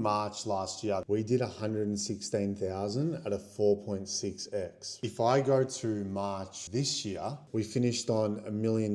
March last year, we did 116,000 at a 4.6x. If I go to March this year, we finished on $1 million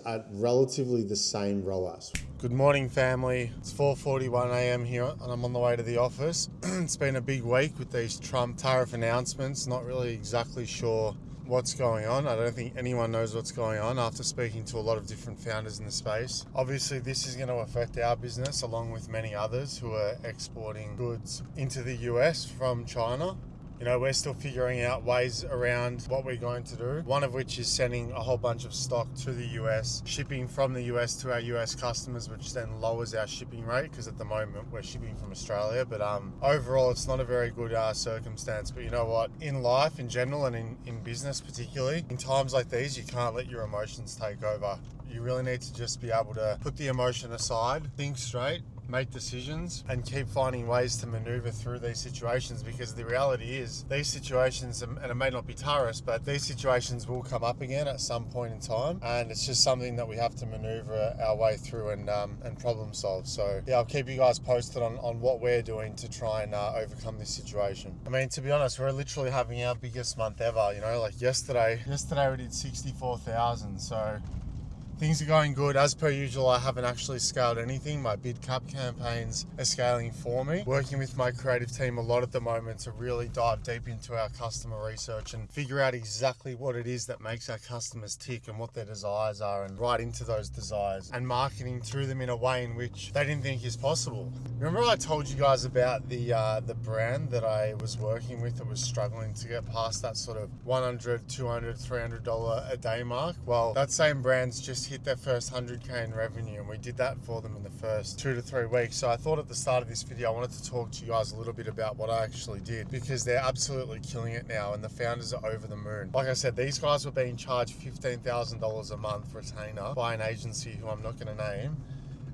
at relatively the same ROAS. Good morning, family. It's 4:41 a.m. here and I'm on the way to the office. It's been a big week with these Trump tariff announcements. Not really exactly sure what's going on. I don't think anyone knows what's going on after speaking to a lot of different founders in the space. Obviously, this is going to affect our business along with many others who are exporting goods into the US from China. You know, we're still figuring out ways around what we're going to do. One of which is sending a whole bunch of stock to the US, shipping from the US to our US customers, which then lowers our shipping rate because at the moment we're shipping from Australia. But overall, it's not a very good circumstance. But you know what? In life in general and in business particularly, in times like these, you can't let your emotions take over. You really need to just be able to put the emotion aside, think straight, make decisions, and keep finding ways to maneuver through these situations, because the reality is these situations, and it may not be tariffs, but these situations will come up again at some point in time, and it's just something that we have to maneuver our way through and problem solve. So yeah, I'll keep you guys posted on what we're doing to try and overcome this situation. I mean, to be honest, we're literally having our biggest month ever. You know, like yesterday we did 64,000. So things are going good. As per usual, I haven't actually scaled anything. My bid cap campaigns are scaling for me. Working with my creative team a lot at the moment to really dive deep into our customer research and figure out exactly what it is that makes our customers tick and what their desires are, and right into those desires and marketing through them in a way in which they didn't think is possible. Remember I told you guys about the brand that I was working with that was struggling to get past that sort of $100, $200, $300 a day mark? Well, that same brand's just hit their first 100K in revenue, and we did that for them in the first 2 to 3 weeks. So I thought at the start of this video I wanted to talk to you guys a little bit about what I actually did, because they're absolutely killing it now and the founders are over the moon. Like I said, these guys were being charged $15,000 a month retainer by an agency who I'm not going to name,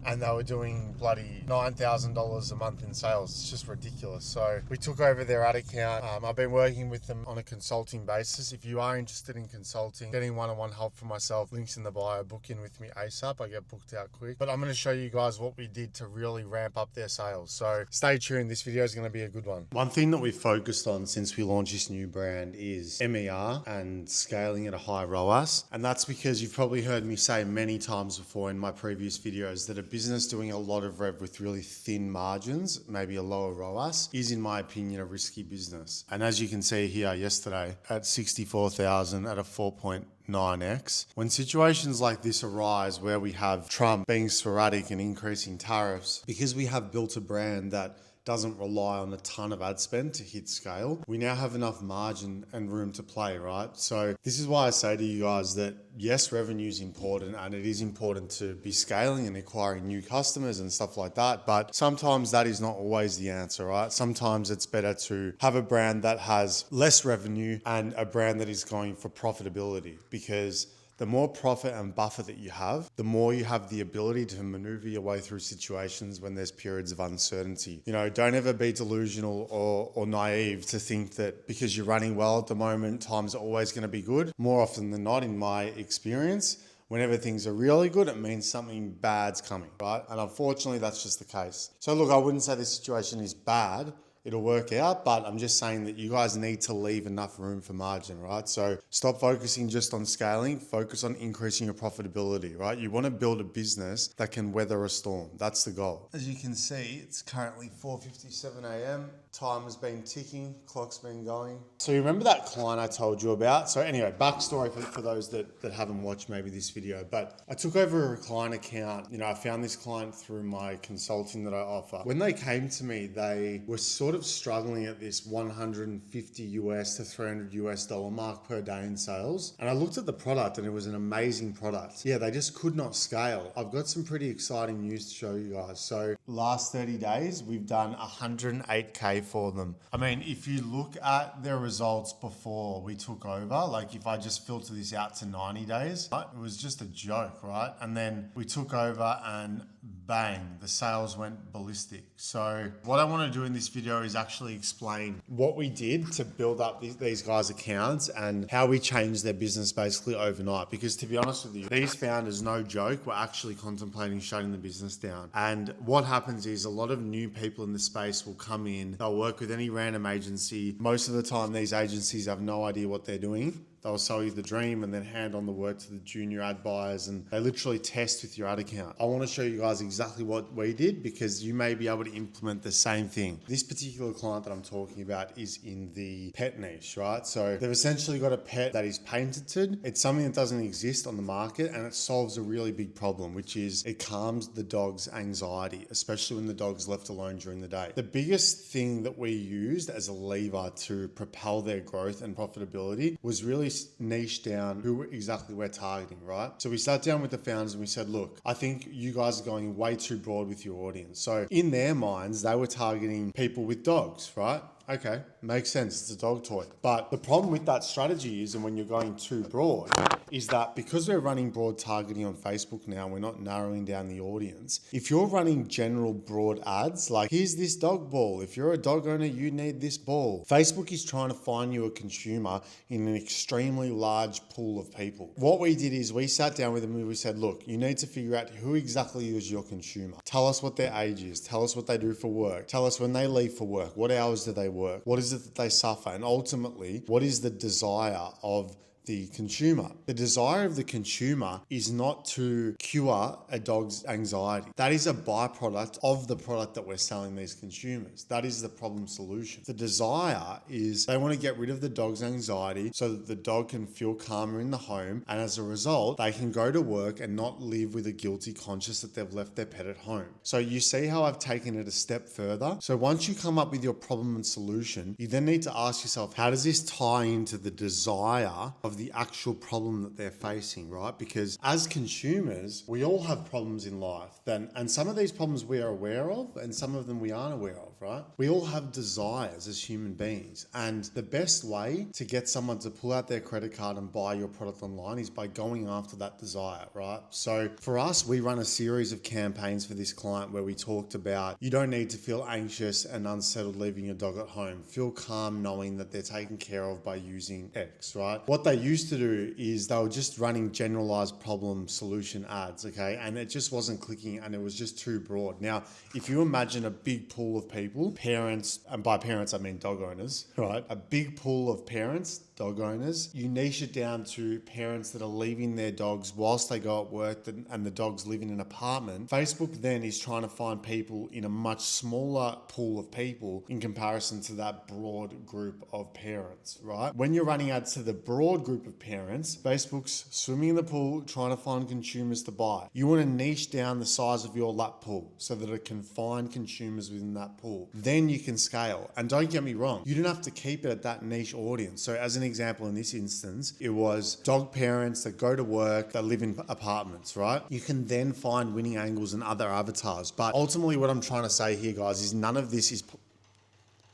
and they were doing bloody $9,000 a month in sales. It's just ridiculous. So we took over their ad account. I've been working with them on a consulting basis. If you are interested in consulting, getting one-on-one help for myself, links in the bio, book in with me ASAP. I get booked out quick. But I'm going to show you guys what we did to really ramp up their sales. So stay tuned. This video is going to be a good one. One thing that we've focused on since we launched this new brand is MER and scaling at a high ROAS. And that's because you've probably heard me say many times before in my previous videos that a business doing a lot of rev with really thin margins, maybe a lower ROAS, is in my opinion a risky business. And as you can see here yesterday at 64,000 at a 4.9x. When situations like this arise where we have Trump being sporadic and increasing tariffs, because we have built a brand that doesn't rely on a ton of ad spend to hit scale, we now have enough margin and room to play, right? So this is why I say to you guys that yes, revenue is important and it is important to be scaling and acquiring new customers and stuff like that. But sometimes that is not always the answer, right? Sometimes it's better to have a brand that has less revenue and a brand that is going for profitability, because the more profit and buffer that you have, the more you have the ability to maneuver your way through situations when there's periods of uncertainty. You know, don't ever be delusional or naive to think that because you're running well at the moment, times are always going to be good. More often than not, in my experience, whenever things are really good, it means something bad's coming, right? And unfortunately, that's just the case. So look, I wouldn't say this situation is bad. It'll work out, but I'm just saying that you guys need to leave enough room for margin, right? So stop focusing just on scaling, focus on increasing your profitability, right? You want to build a business that can weather a storm. That's the goal. As you can see, it's currently 4:57 a.m. Time has been ticking, clock's been going. So you remember that client I told you about? So anyway, backstory for those that haven't watched maybe this video, but I took over a client account. You know, I found this client through my consulting that I offer. When they came to me, they were sort of struggling at this 150 US to 300 US dollar mark per day in sales. And I looked at the product and it was an amazing product. Yeah, they just could not scale. I've got some pretty exciting news to show you guys. So last 30 days, we've done 108K for them. I mean, if you look at their results before we took over, like if I just filter this out to 90 days, right, it was just a joke, right? And then we took over and bang, the sales went ballistic. So what I want to do in this video is actually explain what we did to build up these guys' accounts and how we changed their business basically overnight. Because to be honest with you, these founders, no joke, were actually contemplating shutting the business down. And what happens is a lot of new people in the space will come in, they'll work with any random agency. Most of the time, these agencies have no idea what they're doing. They'll sell you the dream and then hand on the work to the junior ad buyers, and they literally test with your ad account. I want to show you guys exactly what we did because you may be able to implement the same thing. This particular client that I'm talking about is in the pet niche, right? So they've essentially got a pet that is patented. It's something that doesn't exist on the market, and it solves a really big problem, which is it calms the dog's anxiety, especially when the dog's left alone during the day. The biggest thing that we used as a lever to propel their growth and profitability was really niche down who exactly we're targeting, right? So we sat down with the founders and we said, look, I think you guys are going way too broad with your audience. So in their minds, they were targeting people with dogs, right? Okay, makes sense. It's a dog toy. But the problem with that strategy is, and when you're going too broad, is that because we're running broad targeting on Facebook now, we're not narrowing down the audience. If you're running general broad ads, like here's this dog ball. If you're a dog owner, you need this ball. Facebook is trying to find you a consumer in an extremely large pool of people. What we did is we sat down with them and we said, look, you need to figure out who exactly is your consumer. Tell us what their age is. Tell us what they do for work. Tell us when they leave for work. What hours do they work? What is it that they suffer? And ultimately, what is the desire of the consumer? The desire of the consumer is not to cure a dog's anxiety. That is a byproduct of the product that we're selling these consumers. That is the problem solution. The desire is they want to get rid of the dog's anxiety so that the dog can feel calmer in the home. And as a result, they can go to work and not live with a guilty conscience that they've left their pet at home. So you see how I've taken it a step further? So once you come up with your problem and solution, you then need to ask yourself, how does this tie into the desire of the actual problem that they're facing, right? Because as consumers, we all have problems in life. And some of these problems we are aware of, and some of them we aren't aware of, right? We all have desires as human beings. And the best way to get someone to pull out their credit card and buy your product online is by going after that desire, right? So for us, we run a series of campaigns for this client where we talked about, you don't need to feel anxious and unsettled leaving your dog at home. Feel calm knowing that they're taken care of by using X, right? What they used to do is they were just running generalized problem solution ads, okay? And it just wasn't clicking and it was just too broad. Now, if you imagine a big pool of people, parents, and by parents I mean dog owners, right? A big pool of parents, dog owners, you niche it down to parents that are leaving their dogs whilst they go at work and the dogs live in an apartment. Facebook then is trying to find people in a much smaller pool of people in comparison to that broad group of parents, right? When you're running ads to the broad group of parents, Facebook's swimming in the pool trying to find consumers to buy. You want to niche down the size of your lap pool so that it can find consumers within that pool. Then you can scale. And don't get me wrong, you don't have to keep it at that niche audience. So as an example, in this instance, it was dog parents that go to work, that live in apartments, right? You can then find winning angles and other avatars. But ultimately what I'm trying to say here, guys, is none of this is,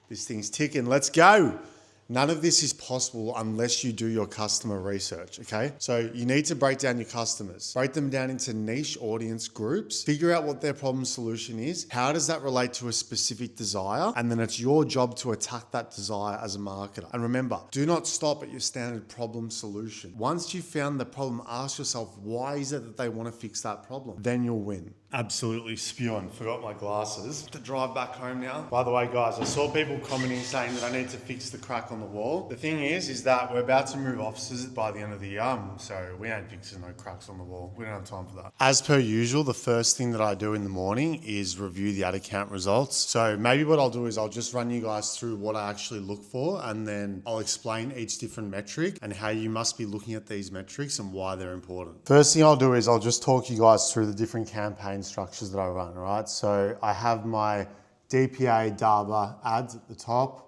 this thing's ticking, let's go. None of this is possible unless you do your customer research, okay? So you need to break down your customers, break them down into niche audience groups, figure out what their problem solution is, how does that relate to a specific desire, and then it's your job to attack that desire as a marketer. And remember, do not stop at your standard problem solution. Once you've found the problem, ask yourself, why is it that they want to fix that problem? Then you'll win. Absolutely spewing. Forgot my glasses. To drive back home now. By the way, guys, I saw people commenting saying that I need to fix the crack on the wall. The thing is that we're about to move offices by the end of the year, so we ain't fixing no cracks on the wall. We don't have time for that. As per usual, the first thing that I do in the morning is review the ad account results. So maybe what I'll do is I'll just run you guys through what I actually look for, and then I'll explain each different metric and how you must be looking at these metrics and why they're important. First thing I'll do is I'll just talk you guys through the different campaign structures that I run, right? So I have my DPA DABA ads at the top.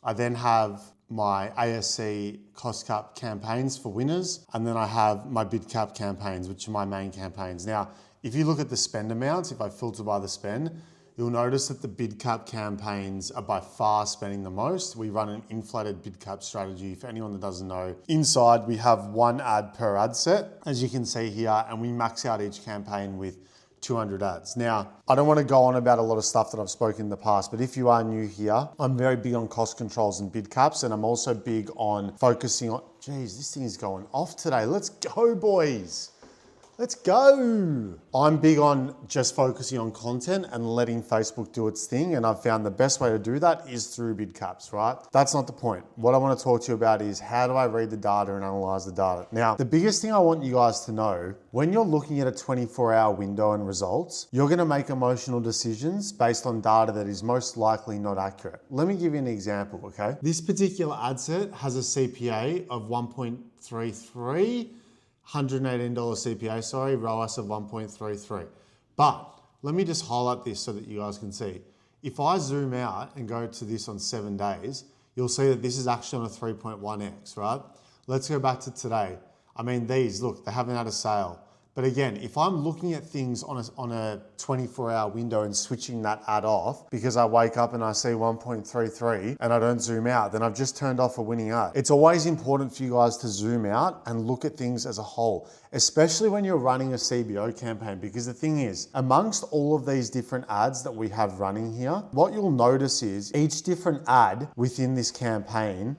I then have my ASC cost cap campaigns for winners. And then I have my bid cap campaigns, which are my main campaigns. Now, if you look at the spend amounts, if I filter by the spend, you'll notice that the bid cap campaigns are by far spending the most. We run an inflated bid cap strategy. For anyone that doesn't know, inside we have one ad per ad set, as you can see here, and we max out each campaign with 200 ads. Now, I don't want to go on about a lot of stuff that I've spoken in the past, but if you are new here, I'm very big on cost controls and bid caps, and I'm also big on focusing on, geez, this thing is going off today. Let's go, boys. Let's go. I'm big on just focusing on content and letting Facebook do its thing. And I've found the best way to do that is through bid caps, right? That's not the point. What I want to talk to you about is how do I read the data and analyze the data? Now, the biggest thing I want you guys to know, when you're looking at a 24-hour window and results, you're going to make emotional decisions based on data that is most likely not accurate. Let me give you an example, okay? This particular ad set has a CPA of 1.33, $118 CPA, ROAS of 1.33. But let me just highlight this so that you guys can see. If I zoom out and go to this on 7 days, you'll see that this is actually on a 3.1x, right? Let's go back to today. I mean, these, look, they haven't had a sale. But again, if I'm looking at things on a 24-hour window and switching that ad off because I wake up and I see 1.33 and I don't zoom out, then I've just turned off a winning ad. It's always important for you guys to zoom out and look at things as a whole, especially when you're running a CBO campaign, because the thing is, amongst all of these different ads that we have running here, what you'll notice is each different ad within this campaign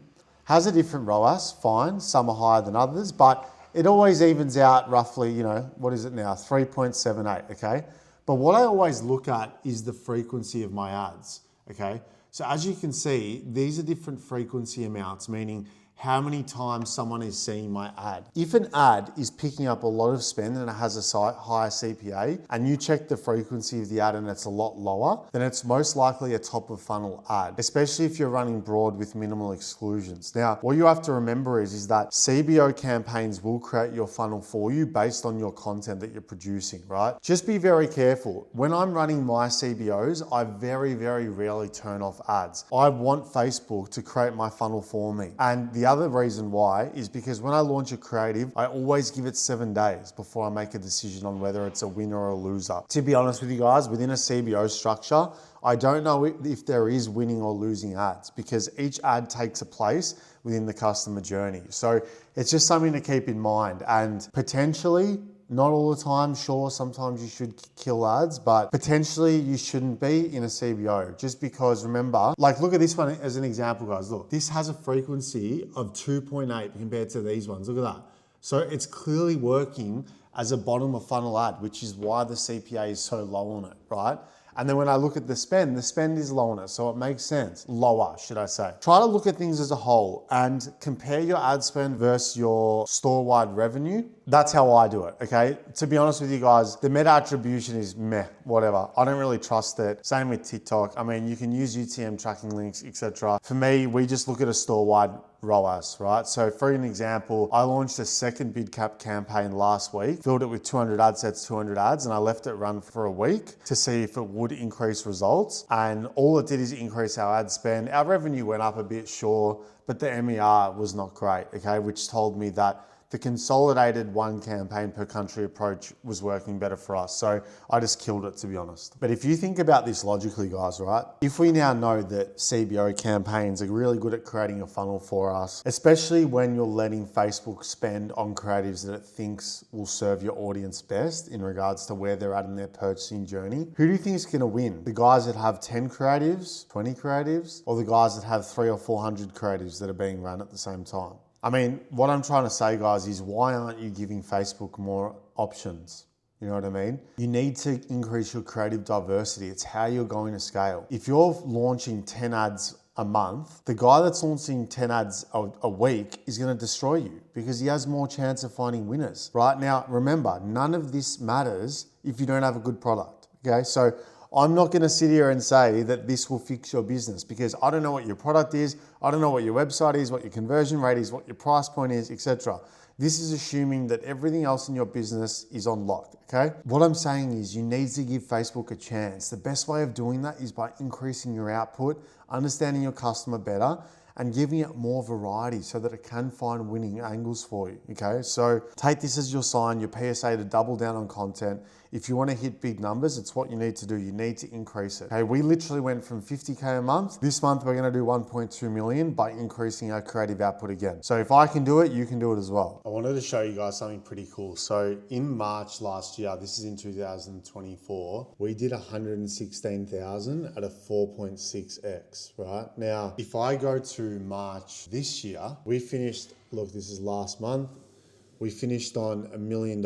has a different ROAS, fine, some are higher than others, but it always evens out roughly, you know, what is it now? 3.78, okay? But what I always look at is the frequency of my ads, okay? So as you can see, these are different frequency amounts, meaning how many times someone is seeing my ad. If an ad is picking up a lot of spend and it has a higher CPA, and you check the frequency of the ad and it's a lot lower, then it's most likely a top of funnel ad, especially if you're running broad with minimal exclusions. Now, what you have to remember is that CBO campaigns will create your funnel for you based on your content that you're producing, right? Just be very careful. When I'm running my CBOs, I very, very rarely turn off ads. I want Facebook to create my funnel for me. And the other reason why is because when I launch a creative, I always give it 7 days before I make a decision on whether it's a winner or a loser. To be honest with you guys, within a CBO structure, I don't know if there is winning or losing ads because each ad takes a place within the customer journey. So it's just something to keep in mind, and potentially, not all the time, sure, sometimes you should kill ads, but potentially you shouldn't be in a CBO just because, remember, like look at this one as an example, guys. Look, this has a frequency of 2.8 compared to these ones. Look at that. So it's clearly working as a bottom of funnel ad, which is why the CPA is so low on it, right? And then when I look at the spend is low on it, so it makes sense. Lower, should I say. Try to look at things as a whole and compare your ad spend versus your store-wide revenue. That's how I do it, okay? To be honest with you guys, the meta attribution is meh, whatever. I don't really trust it. Same with TikTok. I mean, you can use UTM tracking links, etc. For me, we just look at a store-wide ROAS, right? So for an example, I launched a second bid cap campaign last week, filled it with 200 ad sets, 200 ads, and I left it run for a week to see if it would increase results. And all it did is increase our ad spend. Our revenue went up a bit, sure, but the MER was not great, okay? Which told me that the consolidated one campaign per country approach was working better for us. So I just killed it, to be honest. But if you think about this logically, guys, right? If we now know that CBO campaigns are really good at creating a funnel for us, especially when you're letting Facebook spend on creatives that it thinks will serve your audience best in regards to where they're at in their purchasing journey, who do you think is gonna win? The guys that have 10 creatives, 20 creatives, or the guys that have 300 or 400 creatives that are being run at the same time? I mean, what I'm trying to say, guys, is why aren't you giving Facebook more options? You know what I mean? You need to increase your creative diversity. It's how you're going to scale. If you're launching 10 ads a month, the guy that's launching 10 ads a week is going to destroy you because he has more chance of finding winners. Right now, remember, none of this matters if you don't have a good product. Okay, so I'm not going to sit here and say that this will fix your business because I don't know what your product is, I don't know what your website is, what your conversion rate is, what your price point is, etc. This is assuming that everything else in your business is on lock, okay? What I'm saying is you need to give Facebook a chance. The best way of doing that is by increasing your output, understanding your customer better, and giving it more variety so that it can find winning angles for you, okay? So take this as your sign, your PSA to double down on content, if you want to hit big numbers, it's what you need to do. You need to increase it. Okay, we literally went from 50K a month. This month, we're going to do 1.2 million by increasing our creative output again. So if I can do it, you can do it as well. I wanted to show you guys something pretty cool. So in March last year, this is in 2024, we did 116,000 at a 4.6x, right? Now, if I go to March this year, we finished, look, this is last month. We finished on $1 million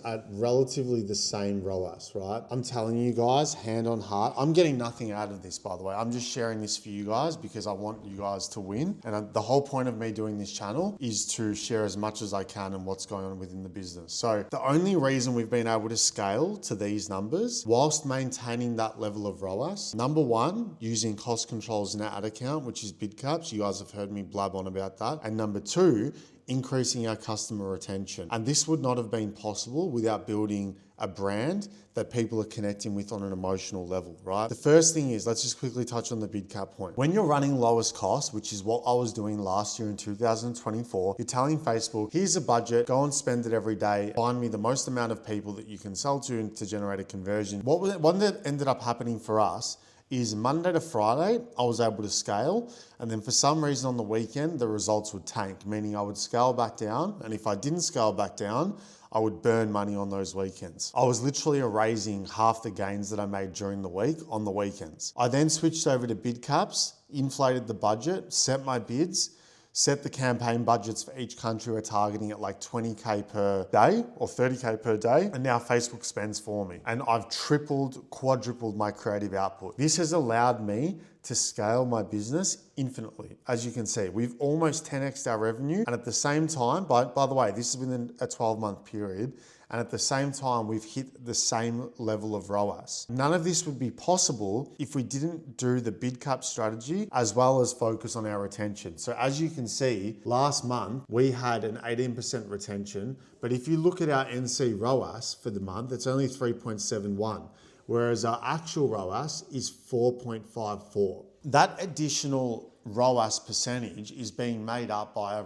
at relatively the same ROAS, right? I'm telling you guys, hand on heart, I'm getting nothing out of this, by the way. I'm just sharing this for you guys because I want you guys to win. And the whole point of me doing this channel is to share as much as I can and what's going on within the business. So the only reason we've been able to scale to these numbers whilst maintaining that level of ROAS, number one, using cost controls in our ad account, which is bid caps. You guys have heard me blab on about that. And number two, increasing our customer retention. And this would not have been possible without building a brand that people are connecting with on an emotional level, right? The first thing is, let's just quickly touch on the bid cap point. When you're running lowest cost, which is what I was doing last year in 2024, you're telling Facebook, here's a budget, go and spend it every day, find me the most amount of people that you can sell to generate a conversion. What that ended up happening for us is Monday to Friday, I was able to scale. And then for some reason on the weekend, the results would tank, meaning I would scale back down. And if I didn't scale back down, I would burn money on those weekends. I was literally erasing half the gains that I made during the week on the weekends. I then switched over to bid caps, inflated the budget, set my bids, set the campaign budgets for each country we're targeting at like 20K per day or 30K per day. And now Facebook spends for me. And I've tripled, quadrupled my creative output. This has allowed me to scale my business infinitely. As you can see, we've almost 10x'd our revenue. And at the same time, by the way, this is within a 12-month period. And at the same time, we've hit the same level of ROAS. None of this would be possible if we didn't do the bid cap strategy as well as focus on our retention. So as you can see, last month, we had an 18% retention. But if you look at our NC ROAS for the month, it's only 3.71, whereas our actual ROAS is 4.54. That additional ROAS percentage is being made up by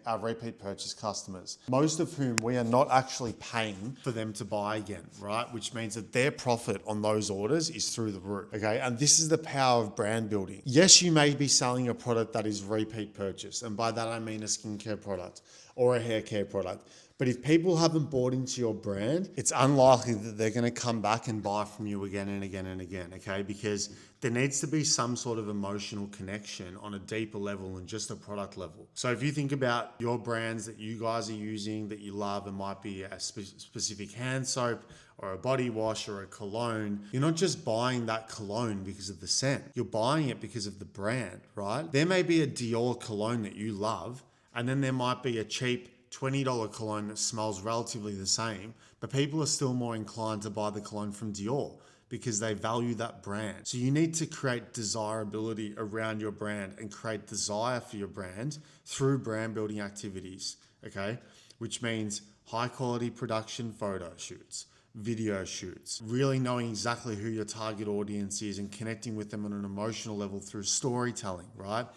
our repeat purchase customers, most of whom we are not actually paying for them to buy again, right? Which means that their profit on those orders is through the roof, okay? And this is the power of brand building. Yes, you may be selling a product that is repeat purchase, and by that I mean a skincare product or a hair care product. But if people haven't bought into your brand, it's unlikely that they're going to come back and buy from you again and again and again, okay? Because there needs to be some sort of emotional connection on a deeper level than just a product level. So if you think about your brands that you guys are using that you love, it might be a specific hand soap or a body wash or a cologne. You're not just buying that cologne because of the scent. You're buying it because of the brand, right? There may be a Dior cologne that you love, and then there might be a cheap $20 cologne that smells relatively the same, but people are still more inclined to buy the cologne from Dior because they value that brand. So you need to create desirability around your brand and create desire for your brand through brand building activities, okay? Which means high quality production photo shoots, video shoots, really knowing exactly who your target audience is and connecting with them on an emotional level through storytelling, right?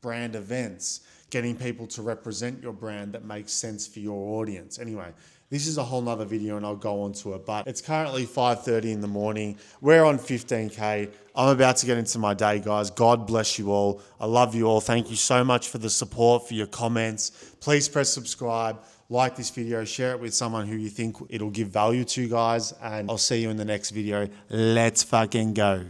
Brand events, getting people to represent your brand that makes sense for your audience. Anyway, this is a whole nother video and I'll go on to it, but it's currently 5:30 in the morning. We're on 15K. I'm about to get into my day, guys. God bless you all. I love you all. Thank you so much for the support, for your comments. Please press subscribe, like this video, share it with someone who you think it'll give value to, guys, and I'll see you in the next video. Let's fucking go.